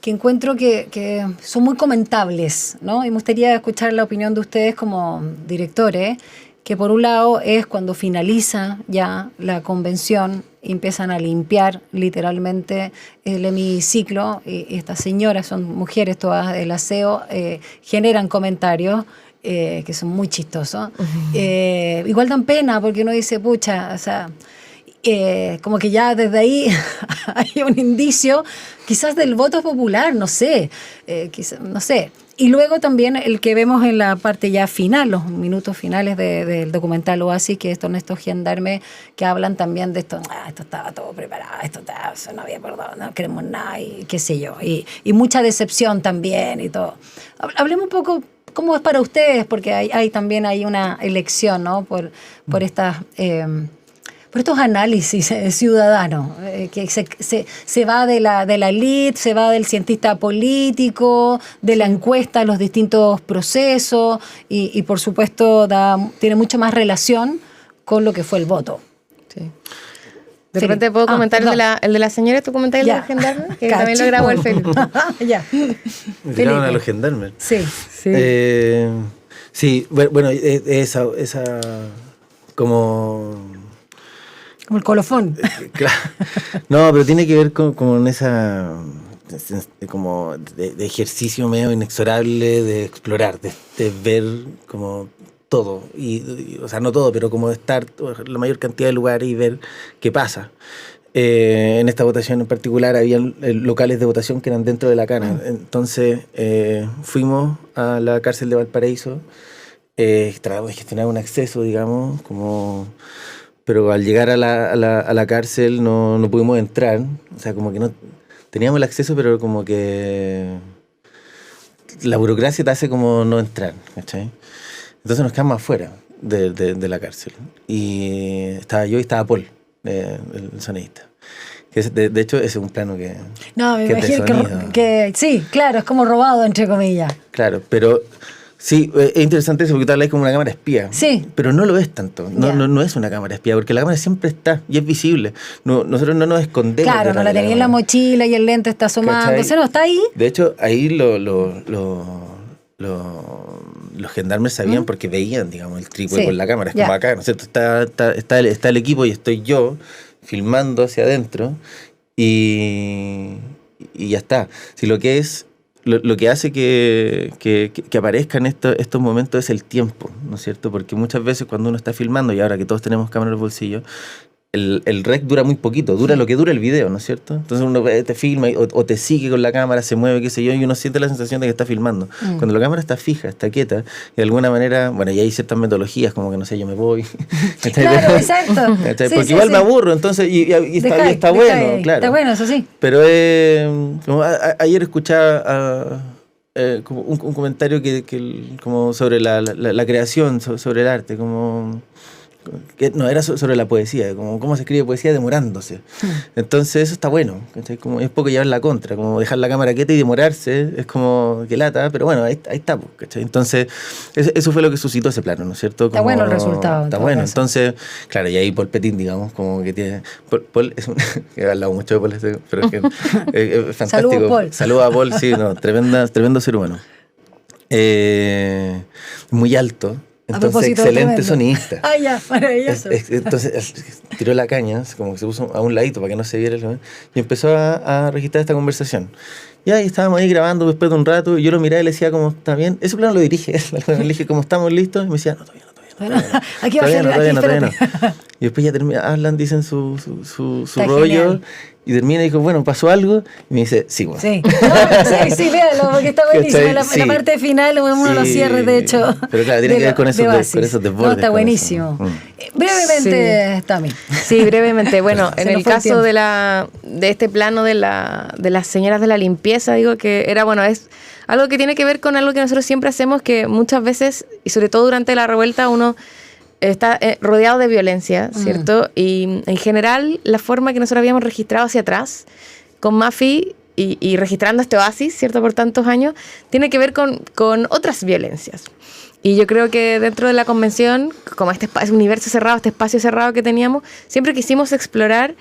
A: que encuentro que son muy comentables, ¿no? Y me gustaría escuchar la opinión de ustedes como directores, que por un lado es cuando finaliza ya la convención y empiezan a limpiar literalmente el hemiciclo, y estas señoras, son mujeres todas del aseo, generan comentarios que son muy chistosos. Igual dan pena porque uno dice, pucha, o sea, como que ya desde ahí hay un indicio quizás del voto popular, no sé, no sé. Y luego también el que vemos en la parte ya final, los minutos finales del documental Oasis, que son estos gendarmes que hablan también de esto, esto estaba todo preparado, eso no había perdón, no queremos nada, y qué sé yo, y mucha decepción también y todo. Hablemos un poco cómo es para ustedes, porque hay también hay una elección, ¿no? por estas... por estos análisis ciudadanos, que se va de la elite, se va del cientista político, de la encuesta a los distintos procesos y por supuesto tiene mucho más relación con lo que fue el voto.
B: Sí. De repente puedo comentar el de la señora, tú comentas el de los gendarmes, que también lo grabó el Felipe.
A: Ya.
C: Me tiraron a los gendarmes.
A: Sí.
C: Sí, bueno, esa como
A: el colofón.
C: Claro. No, pero tiene que ver con esa como de ejercicio medio inexorable de explorar, de ver como todo, o sea, no todo, pero como de estar la mayor cantidad de lugares y ver qué pasa. En esta votación en particular había locales de votación que eran dentro de la cana. Entonces fuimos a la cárcel de Valparaíso, tratamos de gestionar un acceso, digamos, pero al llegar a la cárcel no pudimos entrar. O sea, como que no teníamos el acceso, pero como que la burocracia te hace como no entrar, ¿cachai? Entonces nos quedamos afuera de la cárcel. Y estaba yo y estaba Paul, el sonidista. De hecho, ese es un plano que...
A: No, me imagino que sí, claro, es como robado, entre comillas.
C: Claro, pero... Sí, es interesante eso porque tú hablas como una cámara espía.
A: Sí.
C: Pero no lo es tanto. No es una cámara espía, porque la cámara siempre está y es visible. Nosotros no nos escondemos.
A: Claro, no la tenía en la mochila y el lente está asomando. Entonces no está ahí.
C: De hecho, ahí los gendarmes sabían porque veían, digamos, el trípode con la cámara. Es como acá, ¿no es cierto? Está el equipo y estoy yo filmando hacia adentro y ya está. Si lo que es... Lo que hace que aparezcan estos momentos es el tiempo, ¿no es cierto? Porque muchas veces cuando uno está filmando, y ahora que todos tenemos cámara en el bolsillo, el rec dura muy poquito, dura lo que dura el video, ¿no es cierto? Entonces uno te filma o te sigue con la cámara, se mueve, qué sé yo, y uno siente la sensación de que está filmando. Cuando la cámara está fija, está quieta, y de alguna manera, bueno, y hay ciertas metodologías, como que no sé, yo me voy.
A: Claro, exacto.
C: Porque igual me aburro, entonces, y está bueno, claro.
A: Está bueno, eso sí.
C: Pero como ayer escuchaba como un comentario como sobre la creación, sobre el arte, como... no, era sobre la poesía, como cómo se escribe poesía demorándose. Entonces eso está bueno, ¿cachai? Como es poco llevar la contra, como dejar la cámara quieta y demorarse, es como que lata, pero bueno, ahí está, ¿cachai? Entonces eso fue lo que suscitó ese plano, ¿no es cierto? Como,
A: está bueno el resultado.
C: Está bueno, entonces, claro, y ahí Paul Petín, digamos, como que tiene... Paul es que he hablado mucho de Paul, pero es fantástico. Saludos a Paul, sí, no, tremendo ser humano. Muy alto. Entonces, excelente sonidista.
A: Ya, maravilloso.
C: Entonces, tiró la caña, como que se puso a un ladito para que no se viera, y empezó a registrar esta conversación. Y estábamos ahí grabando después de un rato, y yo lo miraba y le decía, ¿cómo está bien? Ese plano lo dirige, le dije, ¿cómo estamos listos? Y me decía, no, todavía no.
A: Aquí va a ser,
C: todavía no. Y después ya hablan, dicen su rollo. Genial. Y termina y dijo, bueno, ¿pasó algo? Y me dice, sí, bueno.
A: Sí, sí, véalo, porque está buenísimo. La parte final, uno de los cierres, de hecho.
C: Pero claro, tiene que ver con esos desbordes.
A: No, está buenísimo. Brevemente, Tami.
B: Sí, brevemente. Bueno, en el caso de este plano de las señoras de la limpieza, digo que era, bueno, es algo que tiene que ver con algo que nosotros siempre hacemos, que muchas veces, y sobre todo durante la revuelta, uno está rodeado de violencia, ¿cierto? Y en general, la forma que nosotros habíamos registrado hacia atrás, con Mafi y registrando este oasis, ¿cierto? Por tantos años, tiene que ver con otras violencias. Y yo creo que dentro de la convención, como este universo cerrado, este espacio cerrado que teníamos, siempre quisimos explorar,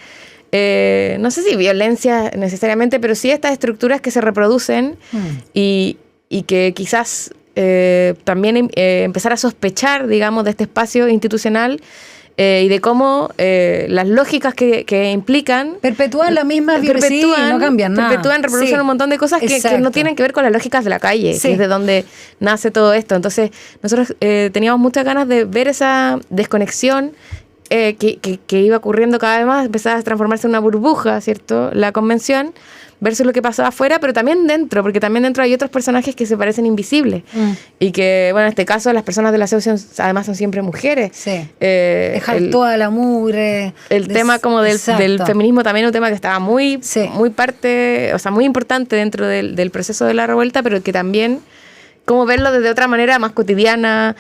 B: no sé si violencia necesariamente, pero sí estas estructuras que se reproducen y que quizás... también empezar a sospechar, digamos, de este espacio institucional y de cómo las lógicas que implican
A: perpetúan las mismas violencias, no cambian nada.
B: Reproducen un montón de cosas que no tienen que ver con las lógicas de la calle, que es de donde nace todo esto. Entonces, nosotros teníamos muchas ganas de ver esa desconexión que iba ocurriendo cada vez más, empezaba a transformarse en una burbuja, ¿cierto? La convención, versus lo que pasaba afuera, pero también dentro, porque también dentro hay otros personajes que se parecen invisibles. Y que, bueno, en este caso las personas del aseo además son siempre mujeres.
A: Sí. Dejar toda la mugre.
B: El tema como del feminismo también es un tema que estaba muy parte, o sea, muy importante dentro del proceso de la revuelta, pero que también como verlo desde otra manera más cotidiana,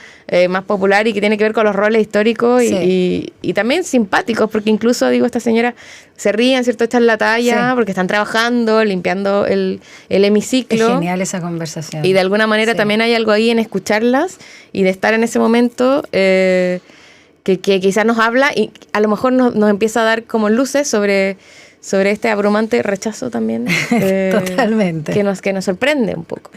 B: más popular y que tiene que ver con los roles históricos y también simpáticos, porque incluso, digo, esta señora se ríen, ¿cierto? Echan la talla porque están trabajando, limpiando el hemiciclo.
A: Es genial esa conversación.
B: Y de alguna manera también hay algo ahí en escucharlas y de estar en ese momento que quizás nos habla y a lo mejor nos empieza a dar como luces sobre este abrumante rechazo también.
A: Totalmente.
B: Que nos sorprende un poco.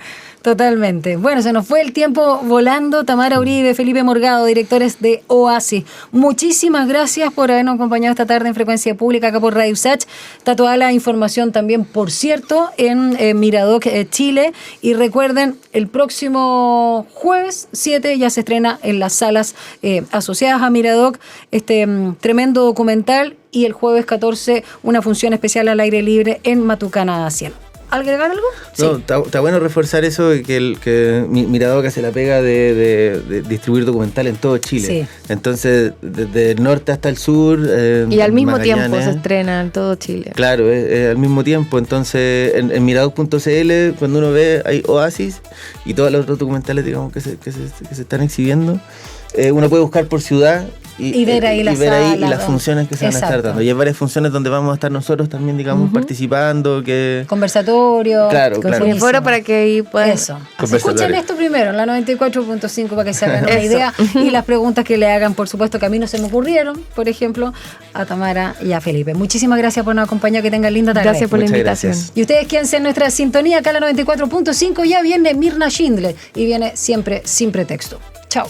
A: Totalmente. Bueno, se nos fue el tiempo volando. Tamara Uribe, Felipe Morgado, directores de Oasis. Muchísimas gracias por habernos acompañado esta tarde en Frecuencia Pública, acá por Radio USACH. Está toda la información también, por cierto, en Miradoc Chile. Y recuerden, el próximo jueves 7 ya se estrena en las salas asociadas a Miradoc este tremendo documental. Y el jueves 14 una función especial al aire libre en Matucana 100. ¿Agregar algo?
C: No, está bueno reforzar eso, que Miradoc hace la pega de distribuir documental en todo Chile. Sí. Entonces, desde el norte hasta el sur.
B: Y al mismo tiempo se estrena en todo Chile.
C: Claro, al mismo tiempo. Entonces, en miradoc.cl, cuando uno ve, hay Oasis y todos los otros documentales, digamos, que se están exhibiendo. Uno puede buscar por ciudad y ver ahí las funciones que se van a estar dando. Y hay varias funciones donde vamos a estar nosotros también, digamos, participando.
A: Conversatorio.
C: Claro.
B: Un foro para que ahí puedan...
A: Eso. Escuchen esto primero, en la 94.5, para que se hagan una idea. Y las preguntas que le hagan, por supuesto, que a mí no se me ocurrieron, por ejemplo, a Tamara y a Felipe. Muchísimas gracias por nos acompañar, que tengan linda tarde.
B: Gracias por la invitación.
C: Gracias.
A: Y ustedes quédense en nuestra sintonía, acá en la 94.5, ya viene Mirna Schindler y viene Siempre Sin Pretexto. Chao.